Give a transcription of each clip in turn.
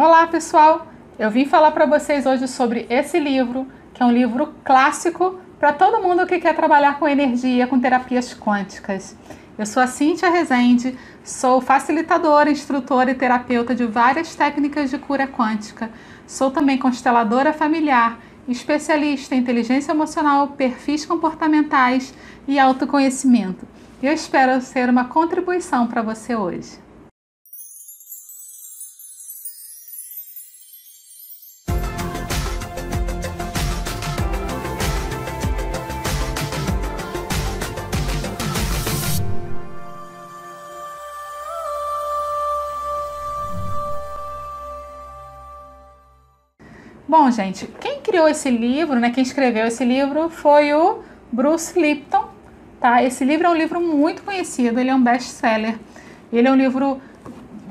Olá pessoal, eu vim falar para vocês hoje sobre esse livro, que é um livro clássico para todo mundo que quer trabalhar com energia, com terapias quânticas. Eu sou a Cíntia Rezende, sou facilitadora, instrutora e terapeuta de várias técnicas de cura quântica. Sou também consteladora familiar, especialista em inteligência emocional, perfis comportamentais e autoconhecimento. Eu espero ser uma contribuição para você hoje. Bom, gente, quem criou esse livro, quem escreveu esse livro foi o Bruce Lipton, tá? Esse livro é um livro muito conhecido, ele é um best-seller. Ele é um livro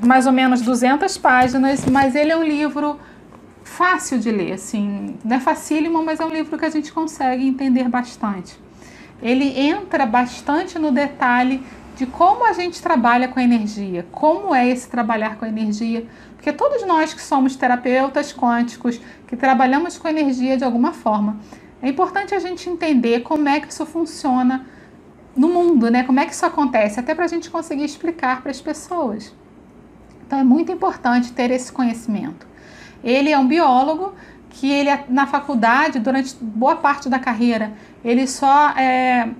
mais ou menos 200 páginas, mas ele é um livro fácil de ler, assim, não é facílimo, mas é um livro que a gente consegue entender bastante. Ele entra bastante no detalhe de como a gente trabalha com a energia, como é esse trabalhar com a energia, porque todos nós que somos terapeutas quânticos, que trabalhamos com energia de alguma forma, é importante a gente entender como é que isso funciona no mundo, como é que isso acontece, até para a gente conseguir explicar para as pessoas. Então é muito importante ter esse conhecimento. Ele é um biólogo que ele na faculdade, durante boa parte da carreira, ele só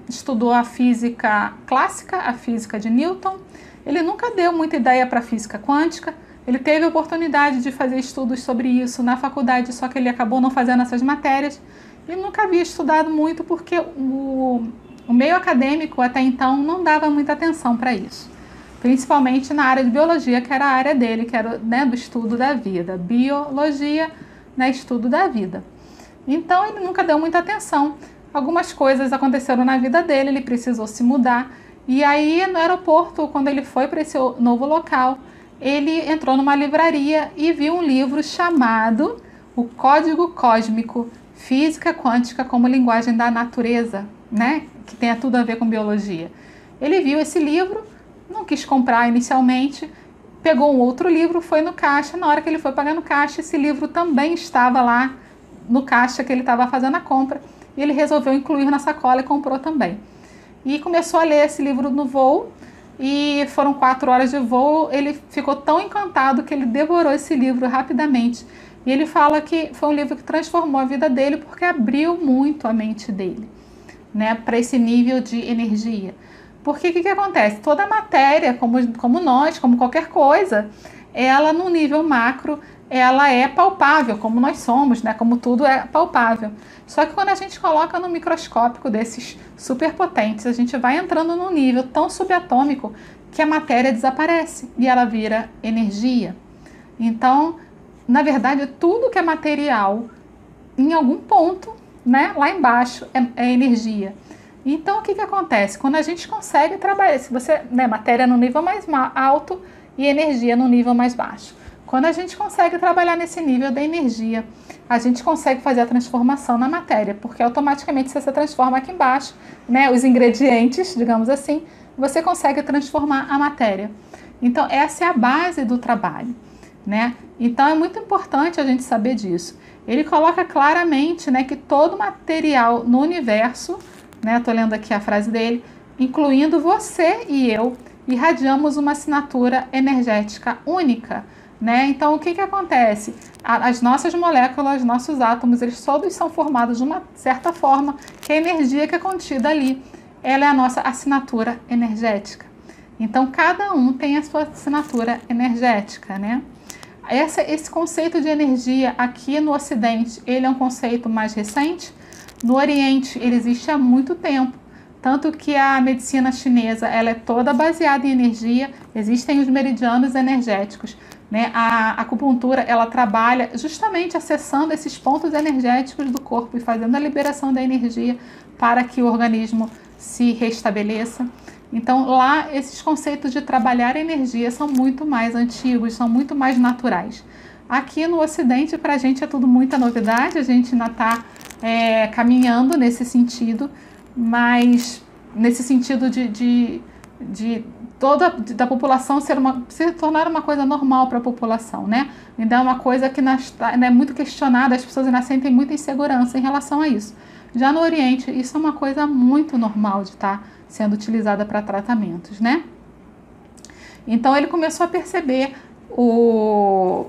estudou a física clássica, a física de Newton. Ele nunca deu muita ideia para a física quântica. Ele teve a oportunidade de fazer estudos sobre isso na faculdade, só que ele acabou não fazendo essas matérias. Ele nunca havia estudado muito porque o meio acadêmico até então não dava muita atenção para isso. Principalmente na área de biologia, que era a área dele, que era do estudo da vida. Biologia, estudo da vida. Então ele nunca deu muita atenção. Algumas coisas aconteceram na vida dele, ele precisou se mudar. E aí no aeroporto, quando ele foi para esse novo local, ele entrou numa livraria e viu um livro chamado O Código Cósmico, Física Quântica como Linguagem da Natureza, que tem tudo a ver com biologia. Ele viu esse livro, não quis comprar inicialmente, pegou um outro livro, foi no caixa. Na hora que ele foi pagar no caixa, esse livro também estava lá no caixa que ele estava fazendo a compra. E ele resolveu incluir na sacola e comprou também. E começou a ler esse livro no voo. E foram 4 horas de voo. Ele ficou tão encantado que ele devorou esse livro rapidamente. E ele fala que foi um livro que transformou a vida dele porque abriu muito a mente dele, para esse nível de energia. Porque o que acontece? Toda a matéria, como nós, como qualquer coisa, ela no nível macro, ela é palpável, como nós somos, como tudo é palpável. Só que quando a gente coloca no microscópico desses superpotentes, a gente vai entrando num nível tão subatômico que a matéria desaparece e ela vira energia. Então, na verdade, tudo que é material, em algum ponto, lá embaixo, é energia. Então, o que acontece? Quando a gente consegue trabalhar, se você, matéria no nível mais alto e energia no nível mais baixo. Quando a gente consegue trabalhar nesse nível da energia, a gente consegue fazer a transformação na matéria, porque automaticamente se você transforma aqui embaixo, os ingredientes, digamos assim, você consegue transformar a matéria. Então, essa é a base do trabalho, Então, é muito importante a gente saber disso. Ele coloca claramente, que todo material no universo, estou lendo aqui a frase dele, incluindo você e eu, irradiamos uma assinatura energética única. Então, o que acontece? As nossas moléculas, nossos átomos, eles todos são formados de uma certa forma, que a energia que é contida ali, ela é a nossa assinatura energética. Então, cada um tem a sua assinatura energética, Esse conceito de energia aqui no Ocidente, ele é um conceito mais recente. No Oriente, ele existe há muito tempo. Tanto que a medicina chinesa, ela é toda baseada em energia. Existem os meridianos energéticos. A acupuntura, ela trabalha justamente acessando esses pontos energéticos do corpo e fazendo a liberação da energia para que o organismo se restabeleça. Então, lá, esses conceitos de trabalhar energia são muito mais antigos, são muito mais naturais. Aqui no Ocidente, para a gente é tudo muita novidade, a gente ainda está caminhando nesse sentido, mas nesse sentido de da população se tornar uma coisa normal para a população, né? Então é uma coisa que é muito questionada, as pessoas ainda sentem muita insegurança em relação a isso. Já no Oriente, isso é uma coisa muito normal de estar sendo utilizada para tratamentos, né? Então ele começou a perceber, o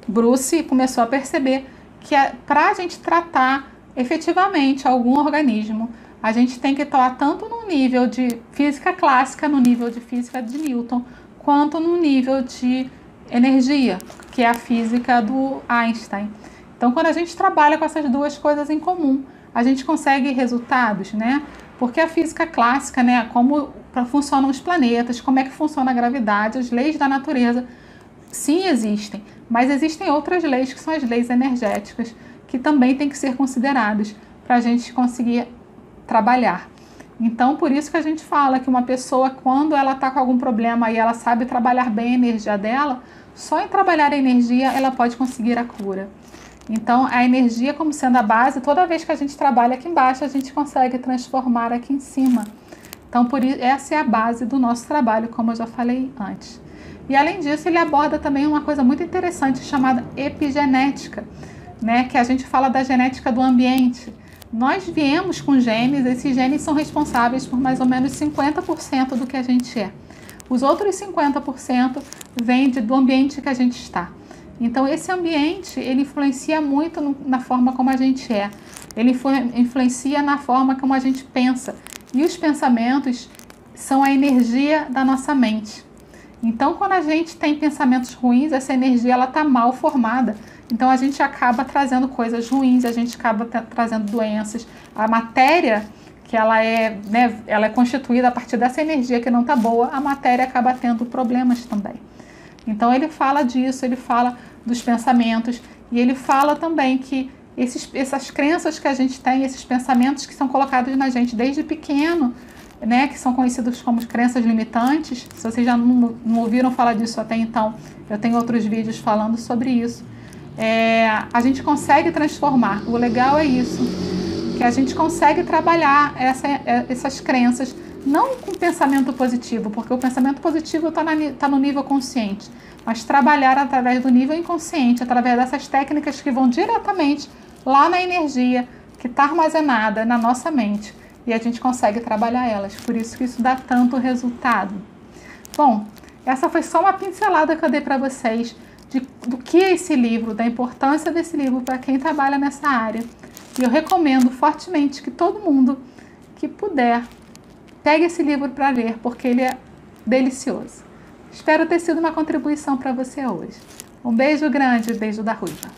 Bruce começou a perceber que para a gente tratar efetivamente algum organismo, a gente tem que atuar tanto no nível de física clássica, no nível de física de Newton, quanto no nível de energia, que é a física do Einstein. Então, quando a gente trabalha com essas duas coisas em comum, a gente consegue resultados, né? Porque a física clássica, né, como funcionam os planetas, como é que funciona a gravidade, as leis da natureza, sim, existem, mas existem outras leis, que são as leis energéticas, que também têm que ser consideradas para a gente conseguir trabalhar. Então, por isso que a gente fala que uma pessoa, quando ela está com algum problema e ela sabe trabalhar bem a energia dela, só em trabalhar a energia ela pode conseguir a cura. Então, a energia como sendo a base, toda vez que a gente trabalha aqui embaixo, a gente consegue transformar aqui em cima. Então, por isso, essa é a base do nosso trabalho, como eu já falei antes. E, além disso, ele aborda também uma coisa muito interessante chamada epigenética, né? Que a gente fala da genética do ambiente. Nós viemos com genes, esses genes são responsáveis por mais ou menos 50% do que a gente é. Os outros 50% vêm do ambiente que a gente está. Então, esse ambiente, ele influencia muito na forma como a gente é. Ele influencia na forma como a gente pensa. E os pensamentos são a energia da nossa mente. Então, quando a gente tem pensamentos ruins, essa energia ela está mal formada. Então, a gente acaba trazendo coisas ruins, a gente acaba trazendo doenças. A matéria, que ela é constituída a partir dessa energia que não está boa, a matéria acaba tendo problemas também. Então, ele fala disso, ele fala dos pensamentos e ele fala também que essas crenças que a gente tem, esses pensamentos que são colocados na gente desde pequeno, né, que são conhecidos como crenças limitantes. Se vocês já não ouviram falar disso até então, eu tenho outros vídeos falando sobre isso. A gente consegue transformar. O legal é isso, que a gente consegue trabalhar essas crenças, não com pensamento positivo, porque o pensamento positivo está no nível consciente, mas trabalhar através do nível inconsciente, através dessas técnicas que vão diretamente lá na energia que está armazenada na nossa mente, e a gente consegue trabalhar elas. Por isso que isso dá tanto resultado. Bom, essa foi só uma pincelada que eu dei para vocês do que é esse livro, da importância desse livro para quem trabalha nessa área. E eu recomendo fortemente que todo mundo que puder pegue esse livro para ler, porque ele é delicioso. Espero ter sido uma contribuição para você hoje. Um beijo grande, beijo da Ruiva.